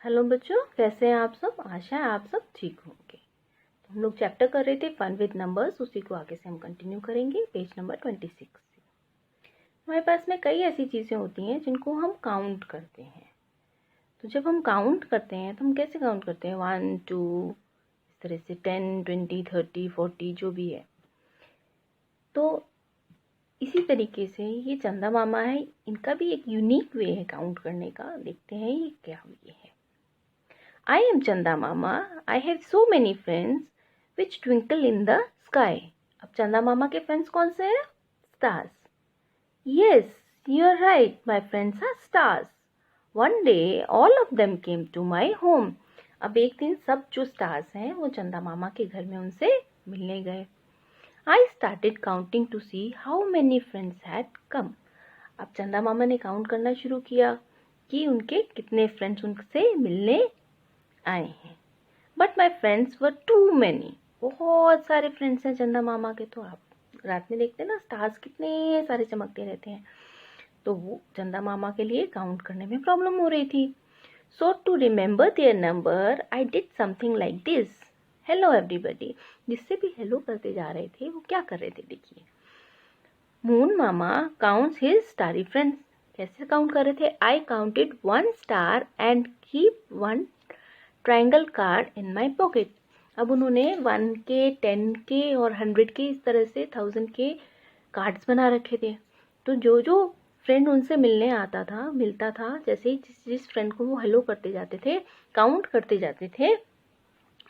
Hello बच्चों, कैसे हैं आप सब। आशा है आप सब ठीक होंगे। तो हम लोग चैप्टर कर रहे थे फन विद नंबर्स, उसी को आगे से हम कंटिन्यू करेंगे। Page number 26। हमारे पास में कई ऐसी चीज़ें होती हैं जिनको हम काउंट करते हैं। तो जब हम काउंट करते हैं तो हम कैसे काउंट करते हैं, 1 2 इस तरह से 10 20 30 40 जो भी है। तो इसी तरीके से ये चंदा मामा है, इनका भी एक यूनिक वे है काउंट करने का। देखते हैं ये क्या ये है। I am Chanda Mama. I have so many friends which twinkle in the sky. अब चंदा मामा के फ्रेंड्स कौन से हैं? Stars. Yes, you are right. My friends are stars. One day, all of them came to my home. अब एक दिन सब जो स्टार्स हैं वो चंदा मामा के घर में उनसे मिलने गए. I started counting to see how many friends had come. अब चंदा मामा ने काउंट करना शुरू किया कि उनके कितने फ्रेंड्स उनसे मिलने आए हैं. But my friends were too many. बहुत सारे फ्रेंड्स हैं चंदा मामा के. तो आप रात में देखते हैं ना, स्टार्स कितने सारे चमकते रहते हैं. तो वो चंदा मामा के लिए काउंट करने में प्रॉब्लम हो रही थी. So to remember their number I did something like this. Hello everybody. जिससे भी हेलो करते जा रहे थे वो क्या कर रहे थे, देखिए. मून मामा काउंट्स हिज स्टारी फ्रेंड्स. कैसे काउंट कर रहे थे? I counted 1 star and keep 1 triangle card in my pocket. अब उन्होंने 1 के 10 के और 100 के इस तरह से 1000 के कार्ड्स बना रखे थे. तो जो जो फ्रेंड उनसे मिलता था, जैसे ही जिस फ्रेंड को वो हेलो करते जाते थे, काउंट करते जाते थे,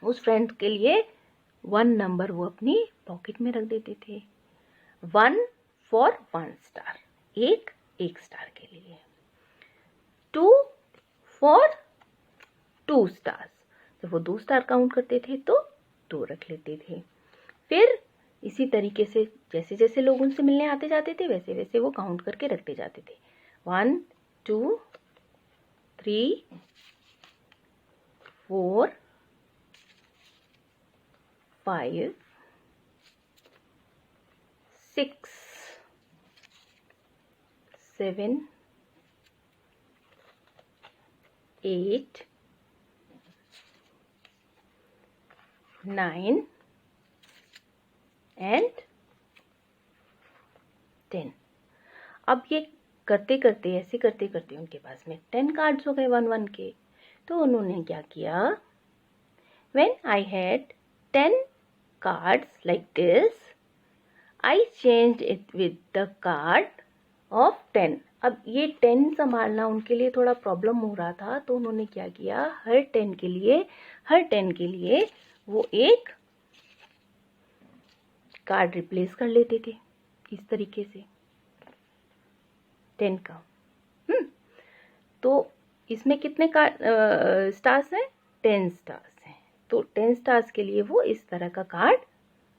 उस फ्रेंड के लिए 1 नंबर वो अपनी पॉकेट में रख देते थे. 1 फॉर 1 स्टार, एक स्टार के लिए. 2 फॉर 2 स्टार्स. जब वो 2 स्टार काउंट करते थे तो 2 रख लेते थे. फिर इसी तरीके से जैसे जैसे लोग उनसे मिलने आते जाते थे वैसे वैसे वो काउंट करके रखते जाते थे. 1 2 3 4 5 6 7 8 9 and 10. अब ये करते करते उनके पास में 10 कार्ड्स हो गए 1 के. तो उन्होंने क्या किया, when I had 10 cards like this, I changed it with the card of 10. अब ये 10 संभालना उनके लिए थोड़ा प्रॉब्लम हो रहा था. तो उन्होंने क्या किया, हर 10 के लिए वो एक कार्ड रिप्लेस कर लेते थे इस तरीके से 10 का. तो इसमें कितने स्टार्स हैं? 10 स्टार्स हैं. तो 10 स्टार्स के लिए वो इस तरह का कार्ड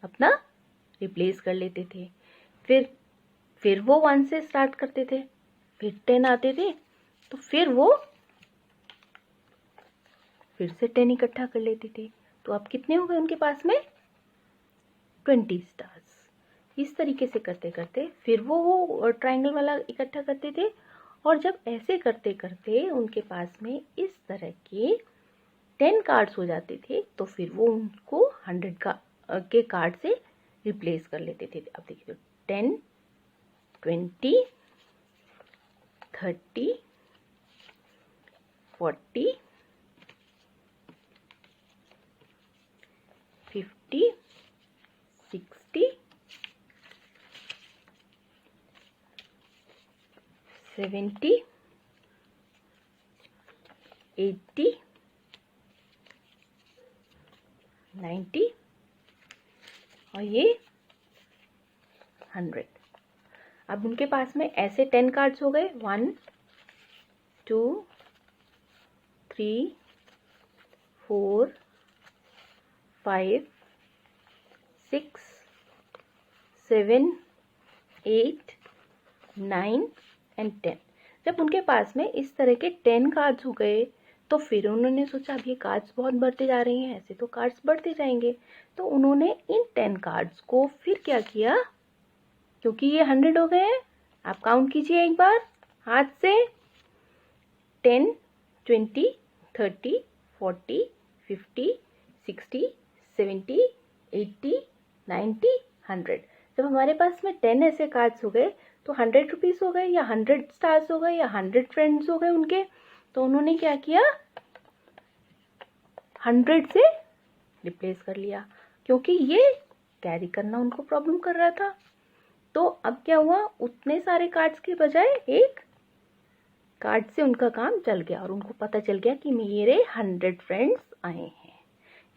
अपना रिप्लेस कर लेते थे. फिर वो 1 से स्टार्ट करते थे, फिर 10 आते थे, तो फिर वो फिर से 10 इकट्ठा कर लेते थे. तो अब कितने हो गए उनके पास में? 20 स्टार्स. इस तरीके से करते करते फिर वो ट्रायंगल वाला इकट्ठा करते थे. और जब ऐसे करते करते उनके पास में इस तरह के 10 कार्ड्स हो जाते थे, तो फिर वो उनको 100 के कार्ड से रिप्लेस कर लेते थे. अब देखिए, 10 20 30 40 50 60 70 80 90 और ये 100. अब उनके पास में ऐसे 10 कार्ड्स हो गए. 1 2 3 4 5 6 7 8 9 एंड 10. जब उनके पास में इस तरह के 10 कार्ड्स हो गए तो फिर उन्होंने सोचा अब ये कार्ड्स बहुत बढ़ते जा रहे हैं, ऐसे तो कार्ड्स बढ़ते जाएंगे. तो उन्होंने इन 10 कार्ड्स को फिर क्या किया, क्योंकि ये 100 हो गए हैं, आप काउंट कीजिए एक बार हाथ से. 10 20 30, 40, 50, 60, 70, 80, 90, 100। जब हमारे पास में 10 ऐसे कार्ड्स हो गए तो 100 रुपीज़ हो गए या 100 स्टार्स हो गए या 100 फ्रेंड्स हो गए उनके। तो उन्होंने क्या किया, 100 से रिप्लेस कर लिया, क्योंकि ये कैरी करना उनको प्रॉब्लम कर रहा था। तो अब क्या हुआ, उतने सारे कार्ड्स के बजाय एक कार्ड से उनका काम चल गया और उनको पता चल गया कि मेरे 100 फ्रेंड्स आए हैं।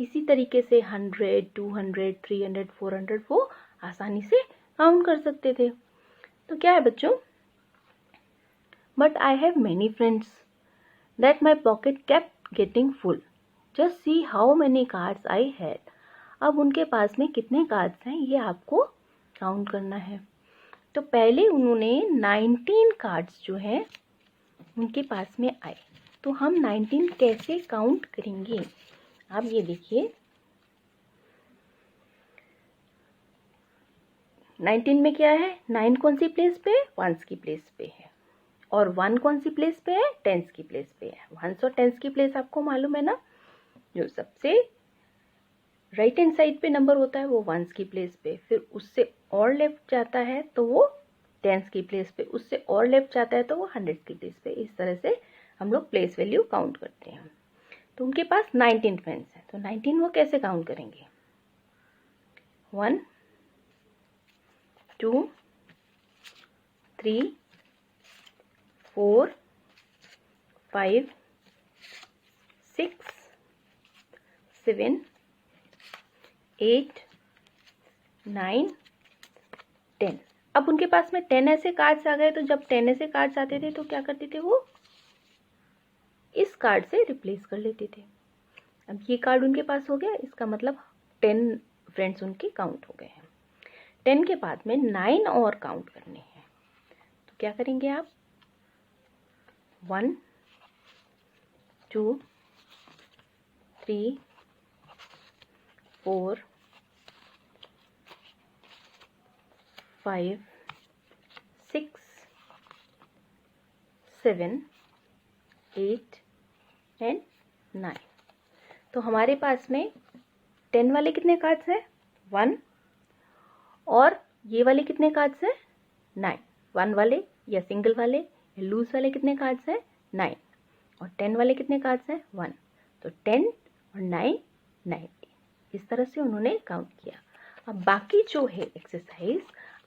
इसी तरीके से 100, 200, 300, 400 वो आसानी से काउंट कर सकते थे। तो क्या है बच्चों, but I have many friends that my pocket kept getting full, just see how many cards I had. अब उनके पास में कितने कार्ड्स हैं ये आपको काउंट करना है। तो पहले उन्होंने 19 कार्ड्स जो हैं उनके पास में आए। तो हम 19 कैसे काउंट करेंगे, आप ये देखिए। 19 में क्या है, 9 कौन सी प्लेस पे, 1s की प्लेस पे है, और 1 कौन सी प्लेस पे है, 10s की प्लेस पे है। 1s और 10s की प्लेस आपको मालूम है ना, जो सबसे राइट हैंड साइड पे नंबर होता है वो 1s की प्लेस पे, फिर उससे और लेफ्ट जाता है तो वो 10s की प्लेस पे, उससे और लेफ्ट जाता है तो वो 100 की प्लेस पे। इस तरह से हम लोग प्लेस वैल्यू काउंट करते हैं। तो उनके पास 19 फ्रेंड्स हैं, तो 19 वो कैसे काउंट करेंगे, 1, 2, 3, 4, 5, 6, 7, 8, 9, 10। अब उनके पास में 10 ऐसे कार्ड्स आ गए, तो जब 10 ऐसे कार्ड्स आते थे तो क्या करते थे, वो इस कार्ड से रिप्लेस कर लेते थे। अब ये कार्ड उनके पास हो गया, इसका मतलब 10 फ्रेंड्स उनके काउंट हो गए हैं। 10 के बाद में 9 और काउंट करने हैं, तो क्या करेंगे आप, 1, 2, 3, 4, 5, 6, 7, 8 एंड 9। तो हमारे पास में 10 वाले कितने कार्ड्स हैं, 1, और ये वाले कितने कार्ड्स हैं, 9। 1 वाले या सिंगल वाले या लूज वाले कितने कार्ड्स हैं, 9, और 10 वाले कितने कार्ड्स हैं, 1। तो 10 और 9, 90। इस तरह से उन्होंने काउंट किया। अब बाकी जो है एक्सरसाइज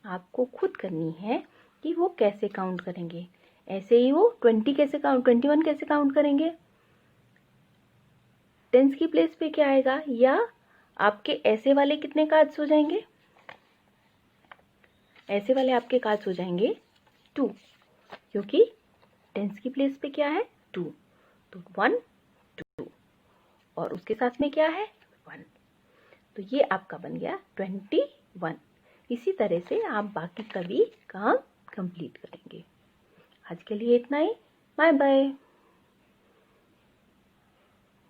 आपको खुद करनी है कि वो कैसे काउंट करेंगे। ऐसे ही वो 21 कैसे काउंट करेंगे, 10s की प्लेस पे क्या आएगा, या आपके ऐसे वाले कितने कार्ड्स हो जाएंगे, ऐसे वाले आपके कार्ड्स हो जाएंगे 2, क्योंकि 10s की प्लेस पे क्या है, 2, तो 1, 2, और उसके साथ में क्या है, 1। तो ये आपका बन गया 21। इसी तरह से आप बाकी का भी काम कंप्लीट करेंगे। आज के लिए इतना ही, बाय बाय।